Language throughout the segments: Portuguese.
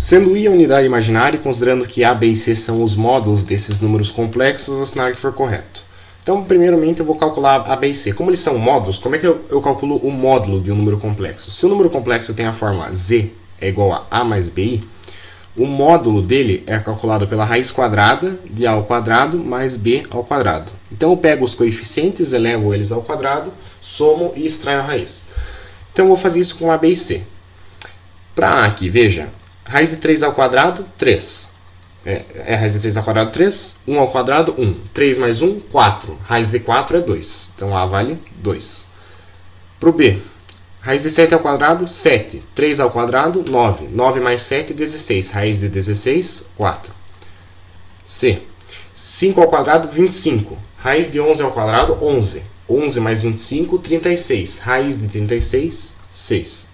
Sendo I a unidade imaginária e considerando que A, B e C são os módulos desses números complexos, o cenário que for correto. Então, primeiramente, eu vou calcular A, B e C. Como eles são módulos, como é que eu calculo o módulo de um número complexo? Se o número complexo tem a forma Z é igual a mais BI, o módulo dele é calculado pela raiz quadrada de A ao quadrado mais B ao quadrado. Então, eu pego os coeficientes, elevo eles ao quadrado, somo e extraio a raiz. Então, eu vou fazer isso com A, B e C. Para A aqui, veja, raiz de 3 ao quadrado, 3. Raiz de 3 ao quadrado, 3. 1 ao quadrado, 1. 3 mais 1, 4. Raiz de 4 é 2. Então, A vale 2. Para o B, raiz de 7 ao quadrado, 7. 3 ao quadrado, 9. 9 mais 7, 16. Raiz de 16, 4. C, 5 ao quadrado, 25. Raiz de 11 ao quadrado, 11. 11 mais 25, 36. Raiz de 36, 6.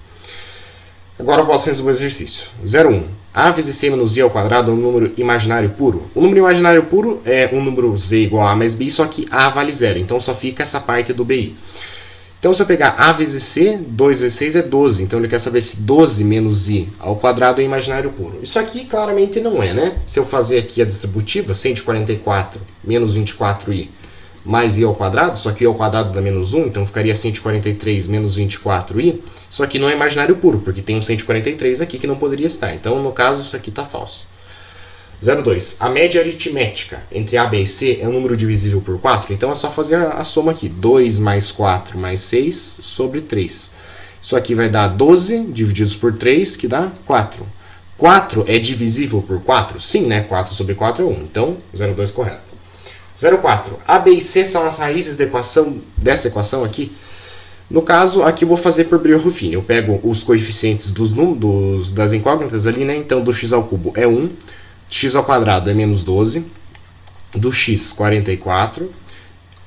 Agora eu posso resolver o exercício. 0,1. A vezes C menos I ao quadrado é um número imaginário puro. O número imaginário puro é um número Z igual a mais BI, só que A vale 0. Então só fica essa parte do BI. Então se eu pegar A vezes C, 2 vezes 6 é 12. Então ele quer saber se 12 menos I ao quadrado é imaginário puro. Isso aqui claramente não é, né? Se eu fazer aqui a distributiva, 144 menos 24I mais I ao quadrado, só que I ao quadrado dá menos 1, então ficaria 143 menos 24I. Isso aqui não é imaginário puro, porque tem um 143 aqui que não poderia estar. Então, no caso, isso aqui está falso. 0,2. A média aritmética entre A, B e C é um número divisível por 4, então é só fazer a soma aqui. 2 mais 4 mais 6 sobre 3. Isso aqui vai dar 12 divididos por 3, que dá 4. 4 é divisível por 4? Sim, né? 4 sobre 4 é 1. Então, 0,2 correto. 0,4. A, B e C são as raízes dessa equação aqui. No caso, aqui eu vou fazer por Brillo-Ruffini. Eu pego os coeficientes das incógnitas ali, né? Então, do x ao cubo é 1, x ao quadrado é menos 12, do x, 44,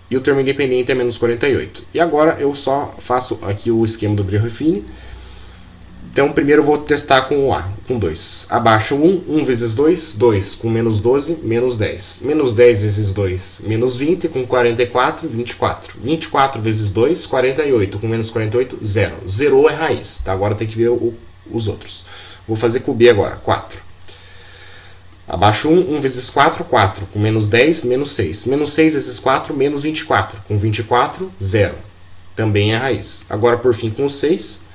e o termo independente é menos 48. E agora eu só faço aqui o esquema do Brillo-Ruffini. Então, primeiro eu vou testar com o A, com 2. Abaixo 1, 1 vezes 2, 2. Com menos 12, menos 10. Menos 10 vezes 2, menos 20. Com 44, 24. 24 vezes 2, 48. Com menos 48, 0. Zerou é raiz. Tá? Agora tem que ver os outros. Vou fazer com o B agora, 4. Abaixo 1, 1 vezes 4, 4. Com menos 10, menos 6. Menos 6 vezes 4, menos 24. Com 24, 0. Também é raiz. Agora, por fim, com o 6...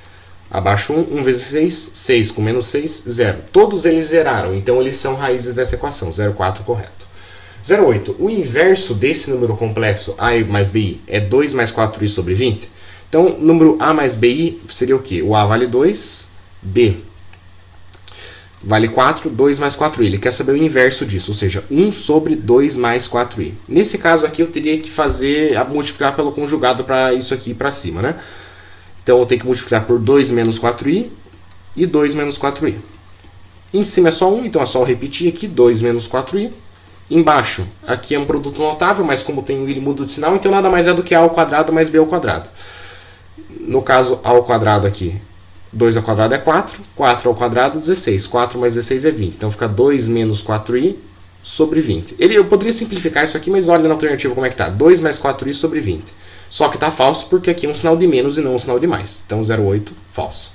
Abaixo 1, 1 vezes 6, 6 com menos 6, 0. Todos eles zeraram, então eles são raízes dessa equação, 0,4 correto. 0,8. O inverso desse número complexo A mais BI é 2 mais 4i sobre 20. Então, o número A mais BI seria o quê? O A vale 2, B vale 4, 2 mais 4i. Ele quer saber o inverso disso, ou seja, 1 sobre 2 mais 4i. Nesse caso aqui eu teria que multiplicar pelo conjugado para isso aqui para cima, né? Então eu tenho que multiplicar por 2 menos 4i e 2 menos 4i. Em cima é só 1, então é só eu repetir aqui, 2 menos 4i. Embaixo, aqui é um produto notável, mas como tem o i, muda de sinal, então nada mais é do que a ao quadrado mais b ao quadrado. No caso, a ao quadrado aqui, 2 ao quadrado é 4, 4 ao quadrado 16, 4 mais 16 é 20. Então fica 2 menos 4i sobre 20. Eu poderia simplificar isso aqui, mas olha na alternativa como é que está. 2 mais 4i sobre 20. Só que está falso porque aqui é um sinal de menos e não um sinal de mais. Então 0,8, falso.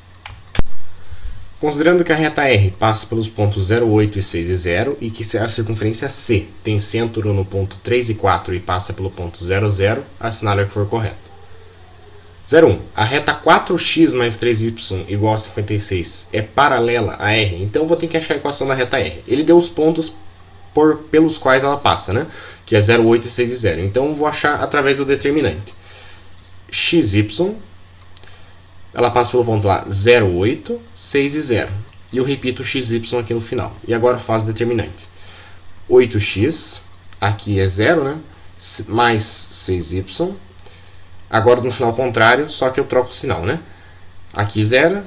Considerando que a reta R passa pelos pontos 0,8 e 6 e 0 e que a circunferência C tem centro no ponto 3 e 4 e passa pelo ponto 0, 0, assinale o que for correto. 0,1. A reta 4x mais 3y igual a 56 é paralela a R, então eu vou ter que achar a equação da reta R. Ele deu os pontos pelos quais ela passa, né? Que é 0,8 e 6 e 0. Então eu vou achar através do determinante. XY, ela passa pelo ponto lá 0,8, 6 e 0. E eu repito o XY aqui no final. E agora faço o determinante. 8x, aqui é 0, né? Mais 6y. Agora no sinal contrário, só que eu troco o sinal, né? Aqui 0,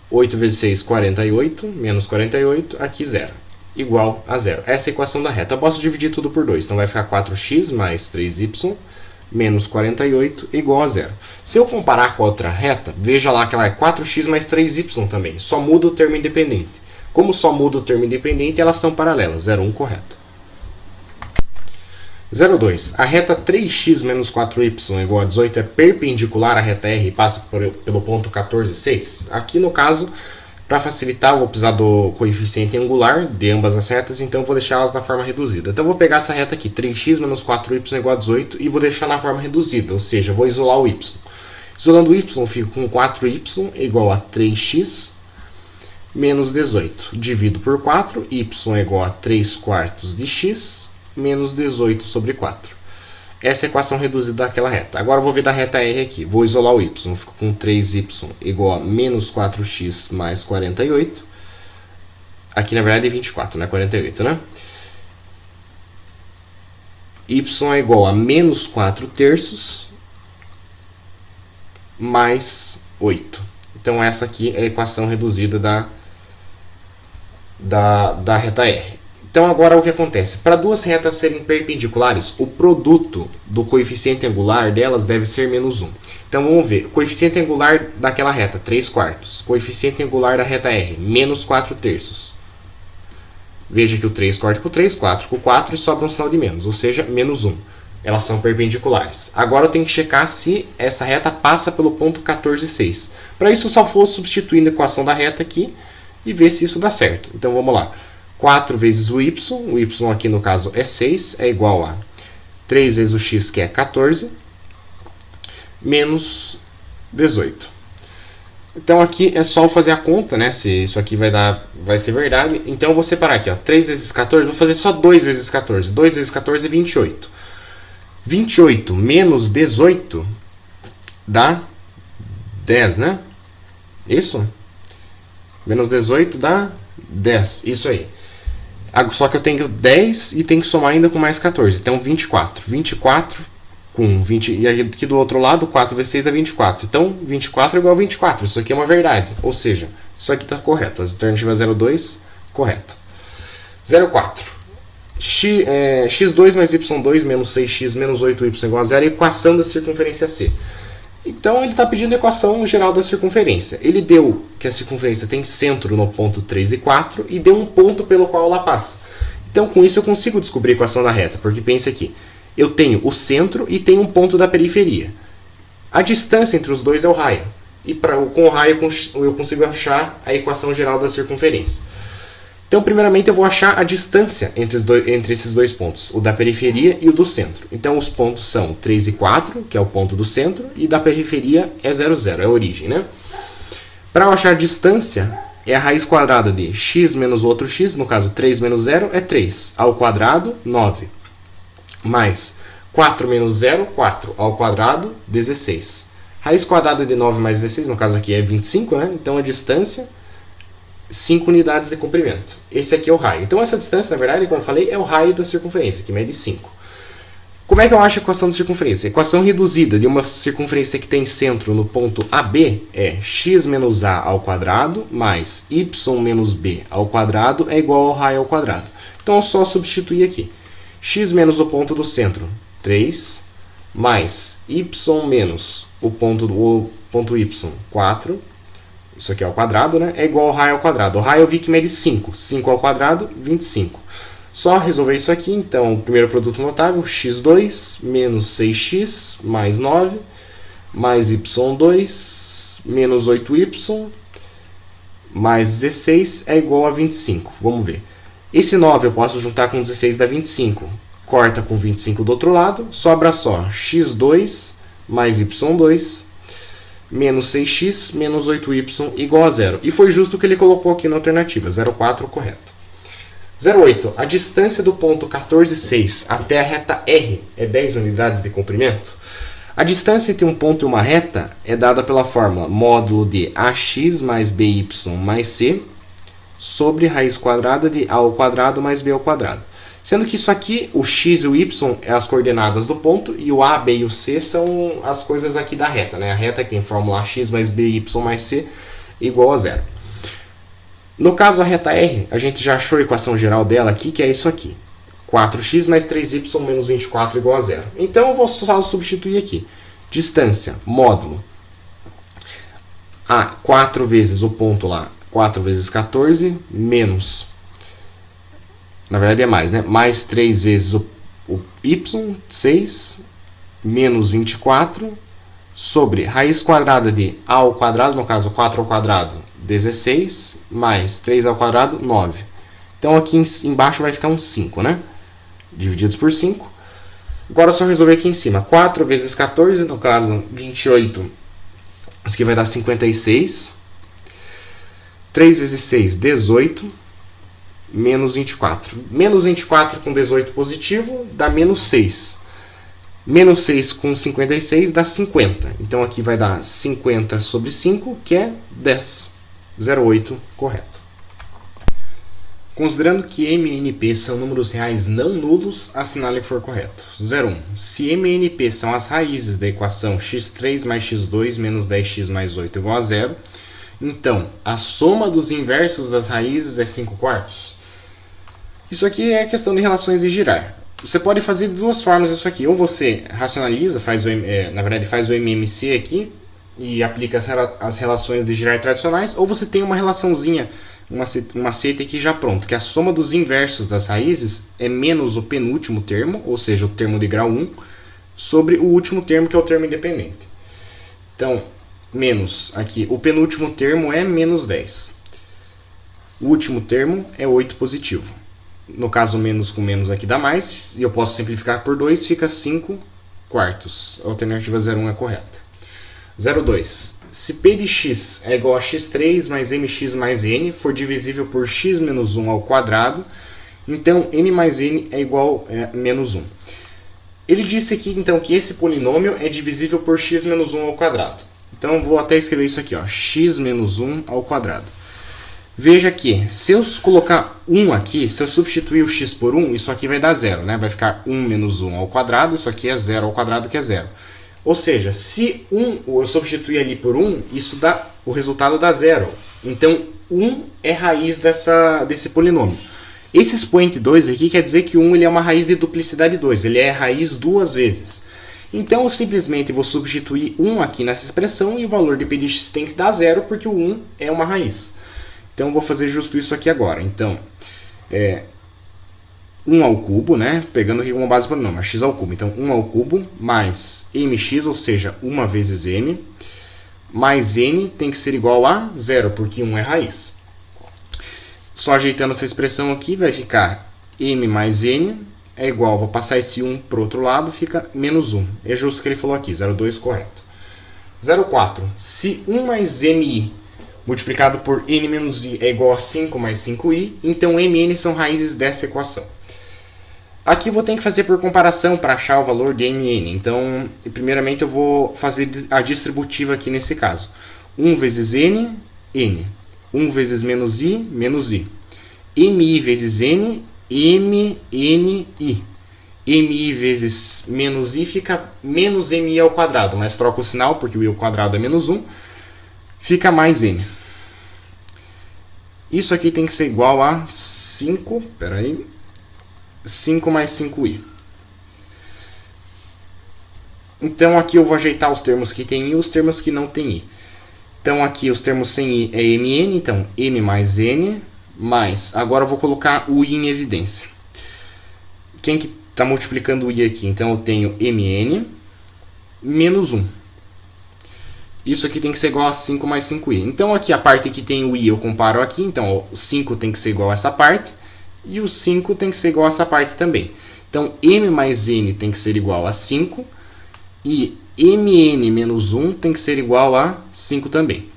8 vezes 6, 48, menos 48, aqui 0. Igual a 0. Essa é a equação da reta. Eu posso dividir tudo por 2. Então vai ficar 4x mais 3y menos 48 igual a 0. Se eu comparar com a outra reta, veja lá que ela é 4x mais 3y também. Só muda o termo independente. Como só muda o termo independente, elas são paralelas. 0,1 correto. 0,2. A reta 3x menos 4y igual a 18 é perpendicular à reta R e passa pelo ponto 14,6. Aqui no caso Para facilitar, eu vou precisar do coeficiente angular de ambas as retas, então eu vou deixar elas na forma reduzida. Então eu vou pegar essa reta aqui, 3x menos 4y igual a 18, e vou deixar na forma reduzida, ou seja, vou isolar o y. Isolando o y, eu fico com 4y igual a 3x menos 18. Divido por 4, y é igual a 3 quartos de x menos 18 sobre 4. Essa é a equação reduzida daquela reta. Agora eu vou ver da reta R aqui. Vou isolar o y. Fico com 3y igual a menos 4x mais 48. Aqui na verdade é 24, não é 48, né? Y é igual a menos 4 terços mais 8. Então essa aqui é a equação reduzida da reta R. Então agora o que acontece? Para duas retas serem perpendiculares, o produto do coeficiente angular delas deve ser menos 1. Então vamos ver. Coeficiente angular daquela reta, 3 quartos. Coeficiente angular da reta R, menos 4 terços. Veja que o 3 corta com o 3, 4 com o 4 e sobra um sinal de menos, ou seja, menos 1. Elas são perpendiculares. Agora eu tenho que checar se essa reta passa pelo ponto 14,6. Para isso eu só vou substituindo a equação da reta aqui e ver se isso dá certo. Então vamos lá. 4 vezes o y aqui no caso é 6, é igual a 3 vezes o x, que é 14, menos 18. Então aqui é só fazer a conta, né, se isso aqui vai ser verdade. Então eu vou separar aqui, ó, 3 vezes 14, vou fazer só 2 vezes 14. 2 vezes 14 é 28. 28 menos 18 dá 10, né? Isso? Menos 18 dá 10, isso aí. Só que eu tenho 10 e tenho que somar ainda com mais 14. Então 24. 24 com 20. E aqui do outro lado, 4 vezes 6 dá 24. Então 24 é igual a 24. Isso aqui é uma verdade. Ou seja, isso aqui está correto. A alternativa 02, correto. 04. x2 mais y2 menos 6x menos 8y igual a 0 é a equação da circunferência C. Então ele está pedindo a equação geral da circunferência. Ele deu que a circunferência tem centro no ponto 3 e 4 e deu um ponto pelo qual ela passa. Então com isso eu consigo descobrir a equação da reta, porque pensa aqui, eu tenho o centro e tenho um ponto da periferia. A distância entre os dois é o raio. E com o raio eu consigo achar a equação geral da circunferência. Então, primeiramente, eu vou achar a distância entre esses dois pontos, o da periferia e o do centro. Então, os pontos são 3 e 4, que é o ponto do centro, e da periferia é 0, 0, é a origem, né? Para eu achar a distância, é a raiz quadrada de x menos outro x, no caso 3 menos 0 é 3, ao quadrado, 9. Mais 4 menos 0, 4, ao quadrado, 16. Raiz quadrada de 9 mais 16, no caso aqui é 25, né? Então, a distância 5 unidades de comprimento. Esse aqui é o raio. Então essa distância, na verdade, como eu falei, é o raio da circunferência, que mede 5. Como é que eu acho a equação da circunferência? A equação reduzida de uma circunferência que tem centro no ponto AB é x menos a ao quadrado mais y menos b ao quadrado é igual ao raio ao quadrado. Então é só substituir aqui. X menos o ponto do centro, 3, mais y menos o ponto y, 4, isso aqui é ao quadrado, né? É igual ao raio ao quadrado. O raio eu vi que mede 5. 5 ao quadrado, 25. Só resolver isso aqui. Então, o primeiro produto notável, x2 menos 6x mais 9, mais y2 menos 8y, mais 16 é igual a 25. Vamos ver. Esse 9 eu posso juntar com 16, dá 25. Corta com 25 do outro lado. Sobra só x2 mais y2 menos 6x menos 8y igual a 0. E foi justo o que ele colocou aqui na alternativa, 0,4 correto. 0,8. A distância do ponto 14,6 até a reta R é 10 unidades de comprimento. A distância entre um ponto e uma reta é dada pela fórmula módulo de ax mais by mais c sobre raiz quadrada de a ao quadrado mais b ao quadrado. Sendo que isso aqui, o x e o y, é as coordenadas do ponto, e o a, b e o c são as coisas aqui da reta, né? A reta que tem fórmula x mais by mais c igual a 0. No caso, a reta R, a gente já achou a equação geral dela aqui, que é isso aqui. 4x mais 3y menos 24 igual a 0. Então, eu vou só substituir aqui. Distância, módulo. 4 vezes o ponto lá, 4 vezes 14, menos... Na verdade é mais, né? Mais 3 vezes o y, 6, menos 24, sobre raiz quadrada de a ao quadrado, no caso 4 ao quadrado, 16, mais 3 ao quadrado, 9. Então aqui embaixo vai ficar um 5, né? Divididos por 5. Agora é só resolver aqui em cima. 4 vezes 14, no caso 28, isso aqui vai dar 56. 3 vezes 6, 18. Menos 24. Menos 24 com 18 positivo dá menos 6. Menos 6 com 56 dá 50. Então aqui vai dar 50 sobre 5, que é 10. 0,8, correto. Considerando que M e NP são números reais não nulos, assinale o que for correto. 0,1. Se M e NP são as raízes da equação x3 mais x2 menos 10x mais 8 igual a 0, então a soma dos inversos das raízes é 5 quartos. Isso aqui é questão de relações de girar. Você pode fazer de duas formas isso aqui. Ou você racionaliza, faz o MMC aqui e aplica as relações de girar tradicionais, ou você tem uma relaçãozinha, um macete aqui já pronto, que a soma dos inversos das raízes é menos o penúltimo termo, ou seja, o termo de grau 1, sobre o último termo, que é o termo independente. Então, menos aqui, o penúltimo termo é menos 10. O último termo é 8 positivo. No caso, menos com menos aqui dá mais, e eu posso simplificar por 2, fica 5 quartos. A alternativa 0,1 é correta. 0,2. Se P de x é igual a x3 mais mx mais n for divisível por x menos 1 ao quadrado, então n mais n é igual a menos 1. Ele disse aqui então que esse polinômio é divisível por x menos 1 ao quadrado. Então vou até escrever isso aqui, ó, x menos 1 ao quadrado. Veja que, se eu colocar 1 aqui, se eu substituir o x por 1, isso aqui vai dar 0, né? Vai ficar 1 menos 1 ao quadrado, isso aqui é 0 ao quadrado, que é 0. Ou seja, se eu substituir ali por 1, isso dá, o resultado dá 0. Então, 1 é raiz desse polinômio. Esse expoente 2 aqui quer dizer que 1 ele é uma raiz de duplicidade 2, ele é raiz duas vezes. Então, eu simplesmente vou substituir 1 aqui nessa expressão e o valor de P de x tem que dar 0, porque o 1 é uma raiz. Então, eu vou fazer justo isso aqui agora. Então, 1 ao cubo, né? Pegando aqui como base para o polinômio, x ao cubo. Então, 1 ao cubo mais mx, ou seja, 1 vezes m, mais n tem que ser igual a 0, porque 1 é raiz. Só ajeitando essa expressão aqui, vai ficar m mais n é igual, vou passar esse 1 para o outro lado, fica menos 1. É justo o que ele falou aqui, 0,2 correto. 0,4. Se 1 mais mi multiplicado por n menos i é igual a 5 mais 5i, então m e n são raízes dessa equação. Aqui eu vou ter que fazer por comparação para achar o valor de m e n. Então, primeiramente eu vou fazer a distributiva aqui nesse caso. 1 vezes n, n. 1 vezes menos i, menos i. mi vezes n, m, n, i. mi vezes menos i fica menos mi ao quadrado, mas troca o sinal porque o i ao quadrado é menos 1. Fica mais n. Isso aqui tem que ser igual a 5, 5 mais 5i. Então aqui eu vou ajeitar os termos que tem i e os termos que não tem i. Então aqui os termos sem i é mn, então m mais n, mais, agora eu vou colocar o i em evidência. Quem que está multiplicando o i aqui? Então eu tenho mn menos 1. Isso aqui tem que ser igual a 5 mais 5i. Então aqui a parte que tem o i eu comparo aqui, então o 5 tem que ser igual a essa parte, e o 5 tem que ser igual a essa parte também. Então m mais n tem que ser igual a 5, e mn menos 1 tem que ser igual a 5 também.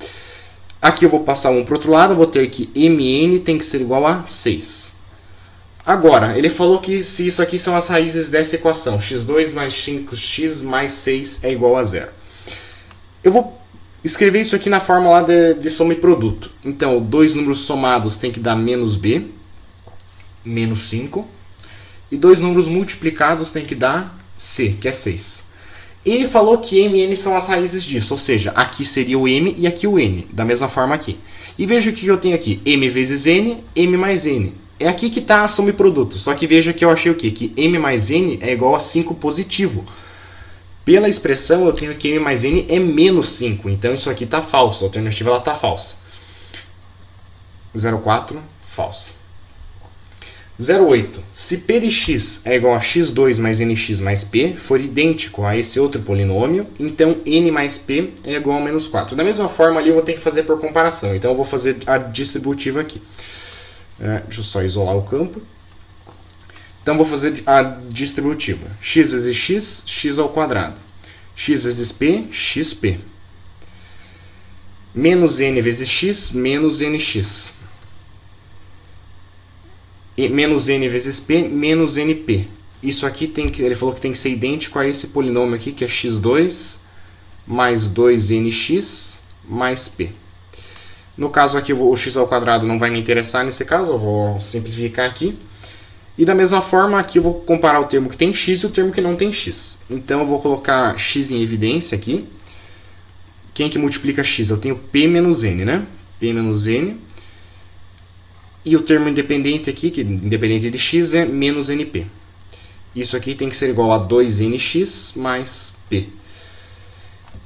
Aqui eu vou passar 1 para o outro lado, eu vou ter que mn tem que ser igual a 6. Agora, ele falou que se isso aqui são as raízes dessa equação, x2 mais 5x mais 6 é igual a 0. Eu vou escrever isso aqui na forma lá de soma e produto. Então, dois números somados tem que dar menos b, menos 5. E dois números multiplicados tem que dar c, que é 6. Ele falou que m e n são as raízes disso, ou seja, aqui seria o m e aqui o n, da mesma forma aqui. E veja o que eu tenho aqui, m vezes n, m mais n. É aqui que está a soma e produto, só que veja que eu achei o quê? Que m mais n é igual a 5 positivo. Pela expressão, eu tenho que m mais n é menos 5. Então, isso aqui está falso. A alternativa está falsa. 0,4, falsa. 0,8. Se p de x é igual a x2 mais nx mais p for idêntico a esse outro polinômio, então n mais p é igual a menos 4. Da mesma forma ali eu vou ter que fazer por comparação, então eu vou fazer a distributiva aqui. Deixa eu só isolar o campo. Então vou fazer a distributiva. X vezes x, x ao quadrado. X vezes p, xp. Menos n vezes x, menos nx. E menos n vezes p, menos np. Isso aqui ele falou que tem que ser idêntico a esse polinômio aqui, que é x2 mais 2nx mais p. No caso aqui, o x ao quadrado não vai me interessar nesse caso, eu vou simplificar aqui. E da mesma forma, aqui eu vou comparar o termo que tem x e o termo que não tem x. Então eu vou colocar x em evidência aqui. Quem que multiplica x? Eu tenho p menos n, né? P menos n. E o termo independente aqui, que independente de x, é menos np. Isso aqui tem que ser igual a 2nx mais p.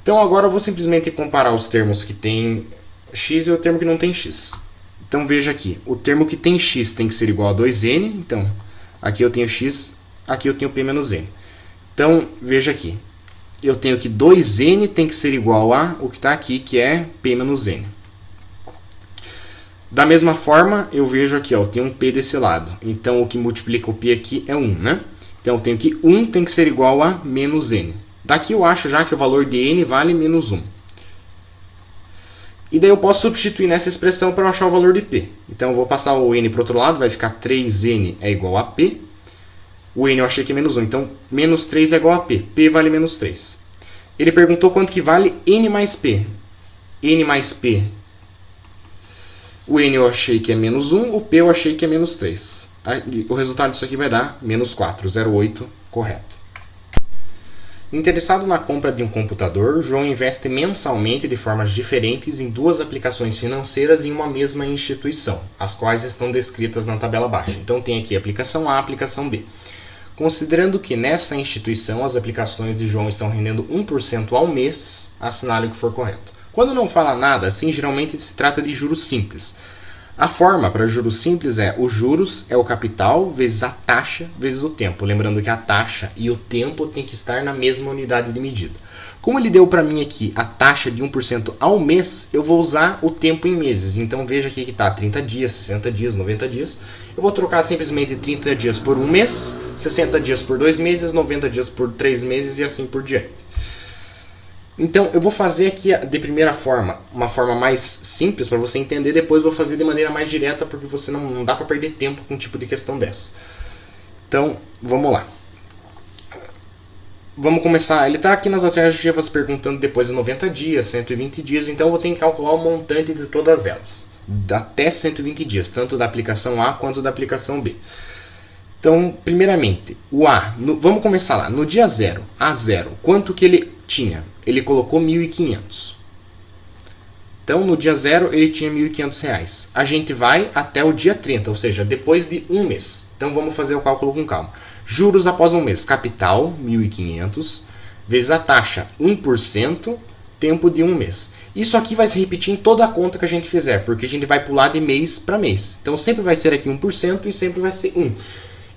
Então agora eu vou simplesmente comparar os termos que tem x e o termo que não tem x. Então veja aqui, o termo que tem x tem que ser igual a 2n. Então aqui eu tenho x, aqui eu tenho p menos n. Então veja aqui, eu tenho que 2n tem que ser igual a o que está aqui, que é p menos n. Da mesma forma, eu vejo aqui, ó, eu tenho um p desse lado. Então, o que multiplica o p aqui é 1, né? Então, eu tenho que 1 tem que ser igual a menos n. Daqui eu acho já que o valor de n vale menos 1. E daí eu posso substituir nessa expressão para eu achar o valor de p. Então, eu vou passar o n para o outro lado, vai ficar 3n é igual a p. O n eu achei que é menos 1, então menos 3 é igual a p. P vale menos 3. Ele perguntou quanto que vale n mais p. N mais p... O n eu achei que é menos 1, o p eu achei que é menos 3. O resultado disso aqui vai dar menos 4, 0,8, correto. Interessado na compra de um computador, João investe mensalmente de formas diferentes em duas aplicações financeiras em uma mesma instituição, as quais estão descritas na tabela abaixo. Então tem aqui a aplicação A, a aplicação B. Considerando que nessa instituição as aplicações de João estão rendendo 1% ao mês, assinale o que for correto. Quando não fala nada assim, geralmente se trata de juros simples. A forma para juros simples é o juros é o capital vezes a taxa vezes o tempo. Lembrando que a taxa e o tempo tem que estar na mesma unidade de medida. Como ele deu para mim aqui a taxa de 1% ao mês, eu vou usar o tempo em meses. Então veja aqui que está 30 dias, 60 dias, 90 dias. Eu vou trocar simplesmente 30 dias por um mês, 60 dias por 2 meses, 90 dias por 3 meses e assim por diante. Então, eu vou fazer aqui de primeira forma, uma forma mais simples para você entender, depois eu vou fazer de maneira mais direta, porque você não dá para perder tempo com um tipo de questão dessa. Então, vamos lá. Vamos começar, ele está aqui nas alternativas perguntando depois de 90 dias, 120 dias, então eu vou ter que calcular o montante de todas elas, até 120 dias, tanto da aplicação A quanto da aplicação B. Então, primeiramente, o A, vamos começar lá, no dia 0, A0, quanto que ele tinha? Ele colocou 1.500. Então, no dia 0, ele tinha R$1.500. A gente vai até o dia 30, ou seja, depois de um mês. Então, vamos fazer o cálculo com calma. Juros após um mês. Capital, 1.500, vezes a taxa, 1%, tempo de um mês. Isso aqui vai se repetir em toda a conta que a gente fizer, porque a gente vai pular de mês para mês. Então, sempre vai ser aqui 1% e sempre vai ser 1.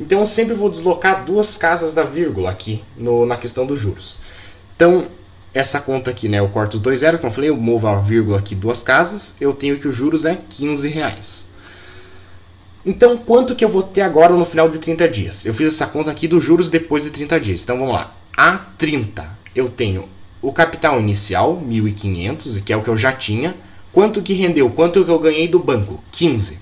Então, eu sempre vou deslocar duas casas da vírgula aqui na questão dos juros. Então, essa conta aqui, né, eu corto os 2 zeros, como eu falei, eu movo a vírgula aqui duas casas, eu tenho que os juros é R$15. Então, quanto que eu vou ter agora no final de 30 dias? Eu fiz essa conta aqui dos juros depois de 30 dias. Então, vamos lá. A 30, eu tenho o capital inicial, 1.500, que é o que eu já tinha. Quanto que rendeu? Quanto que eu ganhei do banco? 15.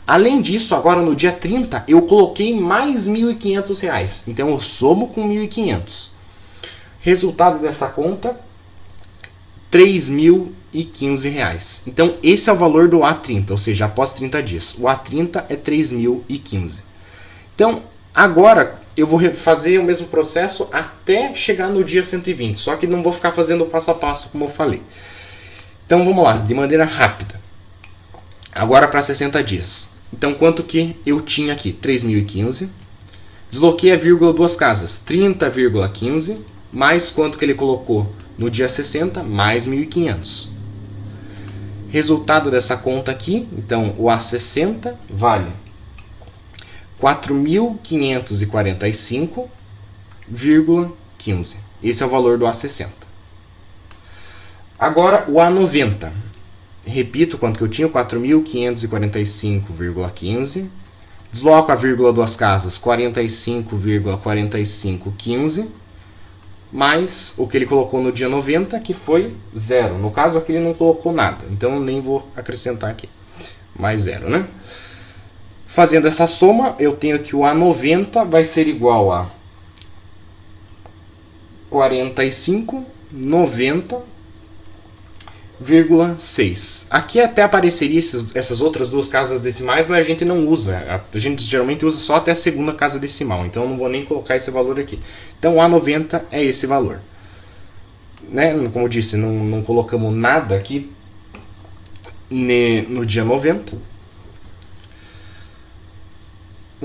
Além disso, agora no dia 30, eu coloquei mais R$1.500. Então, eu somo com 1.500. Resultado dessa conta, R$3.015. Então, esse é o valor do A30, ou seja, após 30 dias. O A30 é R$3.015. Então, agora eu vou fazer o mesmo processo até chegar no dia 120, só que não vou ficar fazendo passo a passo, como eu falei. Então, vamos lá, de maneira rápida. Agora para 60 dias. Então, quanto que eu tinha aqui? 3.015. Desloquei a vírgula duas casas, 30,15. Mais quanto que ele colocou no dia 60, mais 1.500. Resultado dessa conta aqui, então o A60 vale 4.545,15. Esse é o valor do A60. Agora o A90. Repito quanto que eu tinha, 4.545,15. Desloco a vírgula duas casas, 45,4515. Mais o que ele colocou no dia 90, que foi 0. No caso aqui ele não colocou nada, então eu nem vou acrescentar aqui. Mais 0, né? Fazendo essa soma, eu tenho que o A90 vai ser igual a 45,90,6. Aqui até apareceria essas outras duas casas decimais, mas a gente não usa. A gente geralmente usa só até a segunda casa decimal, então eu não vou nem colocar esse valor aqui. Então o A90 é esse valor. Né? Como eu disse, não colocamos nada aqui no dia 90.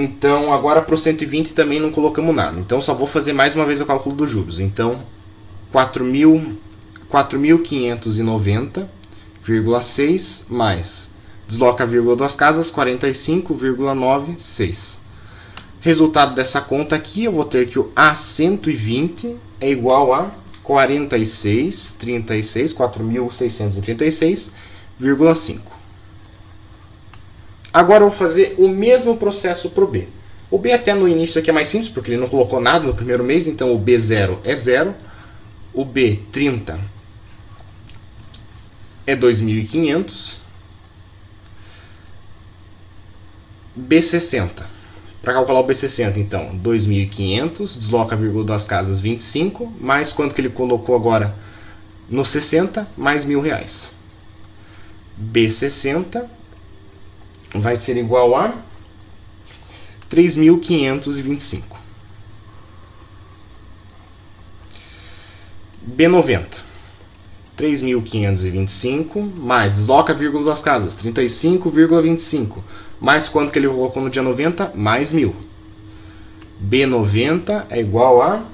Então, agora para o 120 também não colocamos nada. Então, só vou fazer mais uma vez o cálculo dos juros. Então, 4.590,6 mais, desloca a vírgula duas casas, 45,96. Resultado dessa conta aqui, eu vou ter que o A120 é igual a 4.636,5. Agora eu vou fazer o mesmo processo para o B. O B até no início aqui é mais simples, porque ele não colocou nada no primeiro mês, então o B0 é 0. O B30 é 2.500. B60. Para calcular o B60, então, 2.500, desloca a vírgula das casas 25, mais quanto que ele colocou agora no 60, mais R$1.000. B60 vai ser igual a 3.525. B90. 3.525 mais, desloca a vírgula das casas, 35,25. Mais quanto que ele colocou no dia 90? Mais 1.000. B90 é igual a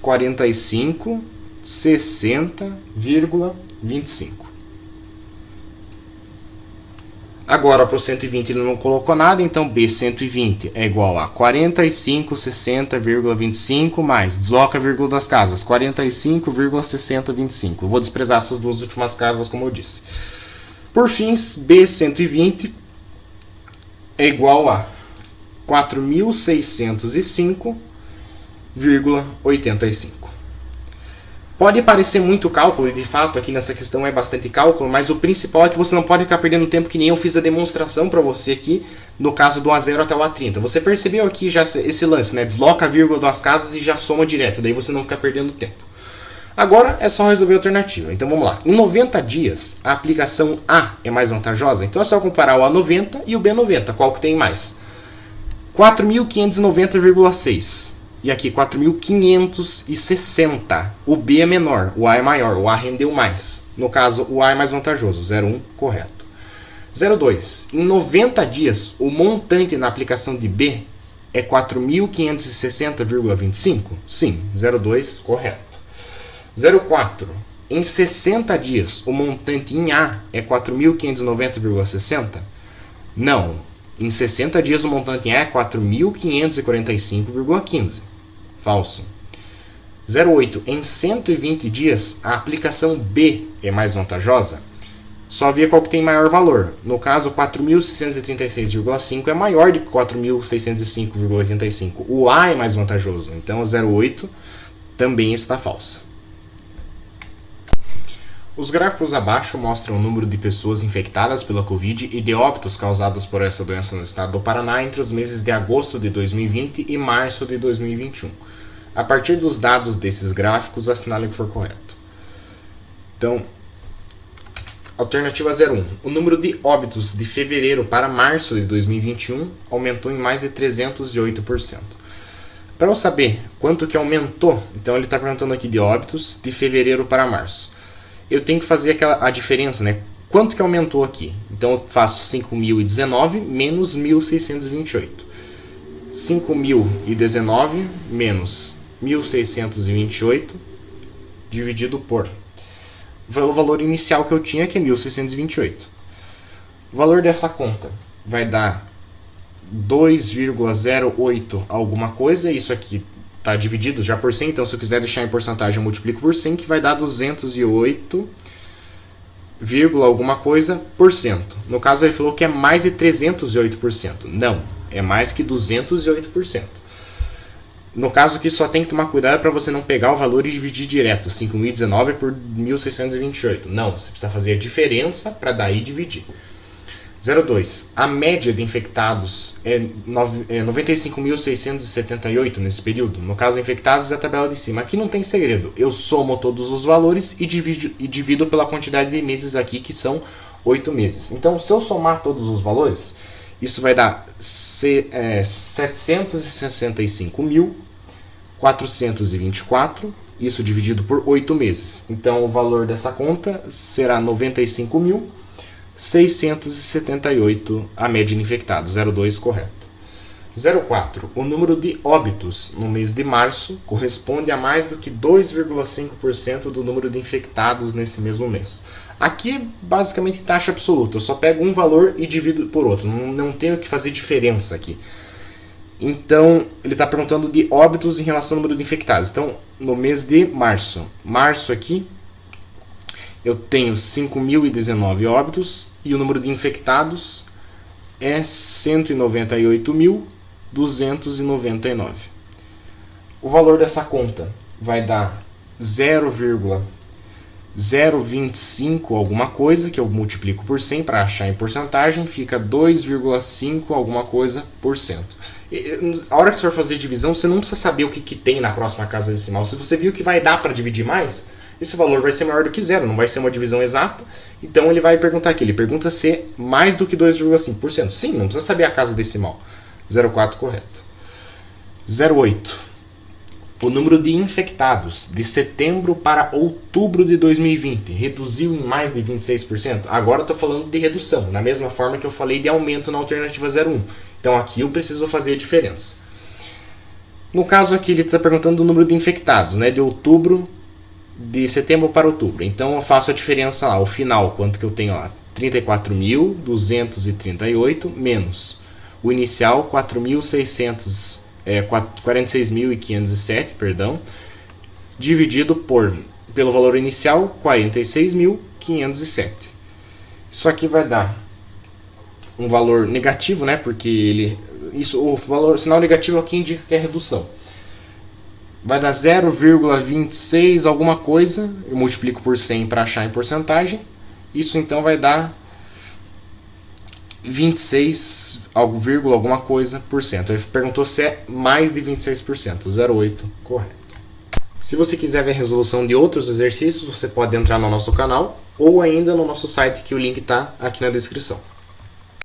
45,60,25. Agora, para o 120 ele não colocou nada, então B120 é igual a 45,60,25 mais, desloca a vírgula das casas, 45,60,25. Vou desprezar essas duas últimas casas, como eu disse. Por fim, B120 é igual a 4.605,85. Pode parecer muito cálculo, e de fato aqui nessa questão é bastante cálculo, mas o principal é que você não pode ficar perdendo tempo, que nem eu fiz a demonstração para você aqui, no caso do A0 até o A30. Você percebeu aqui já esse lance, né? Desloca a vírgula das casas e já soma direto, daí você não fica perdendo tempo. Agora é só resolver a alternativa. Então vamos lá. Em 90 dias, a aplicação A é mais vantajosa, então é só comparar o A90 e o B90. Qual que tem mais? 4.590,6. E aqui 4.560. O B é menor, o A é maior, o A rendeu mais. No caso, o A é mais vantajoso, 0,1 correto. 0,2. Em 90 dias, o montante na aplicação de B é 4.560,25? Sim, 0,2 correto. 0,4. Em 60 dias, o montante em A é 4.590,60? Não. Em 60 dias, o montante em A é 4.545,15. Falso. 0,8. Em 120 dias, a aplicação B é mais vantajosa? Só via qual que tem maior valor. No caso, 4.636,5 é maior do que 4.605,85. O A é mais vantajoso. Então, 0,8 também está falsa. Os gráficos abaixo mostram o número de pessoas infectadas pela Covid e de óbitos causados por essa doença no estado do Paraná entre os meses de agosto de 2020 e março de 2021. A partir dos dados desses gráficos, assinale o que for correto. Então, alternativa 01. O número de óbitos de fevereiro para março de 2021 aumentou em mais de 308%. Para eu saber quanto que aumentou, então ele está perguntando aqui de óbitos de fevereiro para março. Eu tenho que fazer a diferença, né? Quanto que aumentou aqui? Então eu faço 5.019 menos 1.628. 5.019 menos 1.628 dividido por o valor inicial que eu tinha, que é 1.628. O valor dessa conta vai dar 2,08 alguma coisa, isso aqui está dividido já por 100, então se eu quiser deixar em porcentagem eu multiplico por 100, que vai dar 208, alguma coisa por cento. No caso ele falou que é mais de 308%. Não, é mais que 208%. No caso aqui só tem que tomar cuidado para você não pegar o valor e dividir direto, 5.019 por 1.628. Não, você precisa fazer a diferença para daí dividir. 02. A média de infectados é 95.678 nesse período. No caso, infectados é a tabela de cima. Aqui não tem segredo. Eu somo todos os valores e divido pela quantidade de meses aqui, que são 8 meses. Então, se eu somar todos os valores, isso vai dar 765.424, isso dividido por 8 meses. Então, o valor dessa conta será 95.678 a média de infectados, 02 correto. 04. O número de óbitos no mês de março corresponde a mais do que 2,5% do número de infectados nesse mesmo mês. Aqui é basicamente taxa absoluta, eu só pego um valor e divido por outro, não tenho que fazer diferença aqui. Então, ele está perguntando de óbitos em relação ao número de infectados. Então, no mês de março, aqui, eu tenho 5.019 óbitos e o número de infectados é 198.299. O valor dessa conta vai dar 0,025 alguma coisa, que eu multiplico por 100 para achar em porcentagem, fica 2,5 alguma coisa por cento. A hora que você for fazer divisão, você não precisa saber o que tem na próxima casa decimal. Se você viu que vai dar para dividir mais, esse valor vai ser maior do que zero, não vai ser uma divisão exata. Então ele vai perguntar aqui, ele pergunta se é mais do que 2,5%. Sim, não precisa saber a casa decimal. 04 correto. 08. O número de infectados de setembro para outubro de 2020 reduziu em mais de 26%? Agora eu estou falando de redução, da mesma forma que eu falei de aumento na alternativa 01. Então aqui eu preciso fazer a diferença. No caso aqui ele está perguntando o número de infectados, né, de setembro para outubro. Então eu faço a diferença lá, o final, quanto que eu tenho lá? 34.238 menos o inicial, 46.507, dividido pelo valor inicial, 46.507. Isso aqui vai dar um valor negativo, né? Porque o sinal negativo aqui indica que é redução. Vai dar 0,26 alguma coisa, eu multiplico por 100 para achar em porcentagem. Isso então vai dar 26, alguma coisa por cento. Ele perguntou se é mais de 26%, 0,8 correto. Se você quiser ver a resolução de outros exercícios, você pode entrar no nosso canal ou ainda no nosso site, que o link está aqui na descrição.